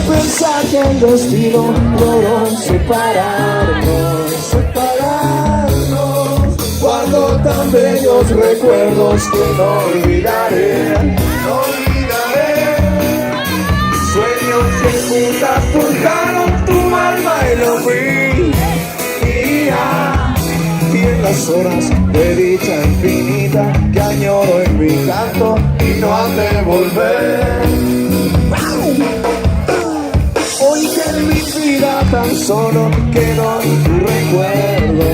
pensar que el destino logró separarnos. Guardo tan bellos recuerdos que no olvidaré. Sueños que juntas forjaron tu alma y lo brilla. Y en las horas de dicha infinita que añoro en mi canto y no han de volver. Hoy que en mi vida tan solo quedó tu recuerdo.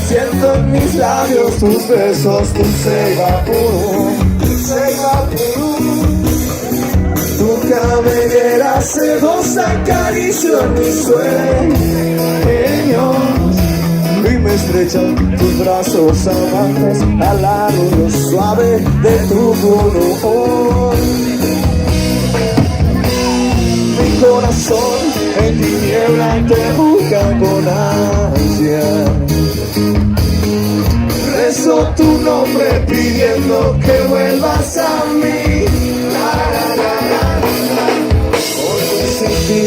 Siento en mis labios tus besos, dulce y vaporú. Tu cabellera sedosa acaricio en mis sueños y me estrechan tus brazos amantes al lado suave de tu color. Mi corazón en tiniebla te busca con ansia. Rezo tu nombre pidiendo que vuelvas a mí. Porque sin ti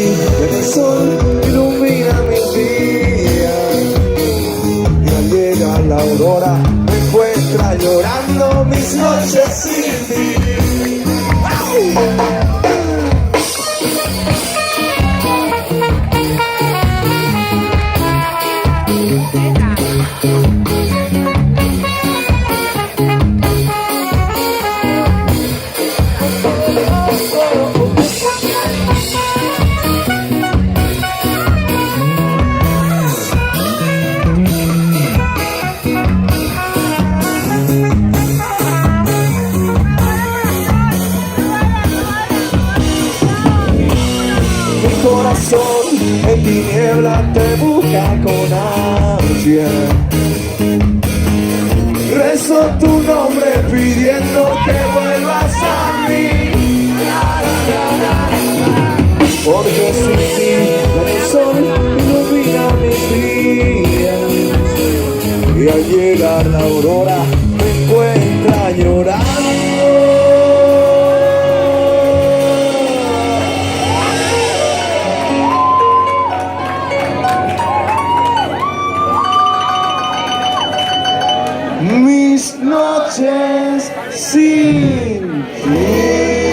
el sol ilumina mis días y al llegar la aurora me encuentra llorando mis noches sin ti. Corazón en tiniebla te busca con ansia. Rezo tu nombre pidiendo que vuelvas a mí. Porque sin ti el sol ilumina mis días y al llegar la aurora me encuentra llorando. Mis noches sin ti.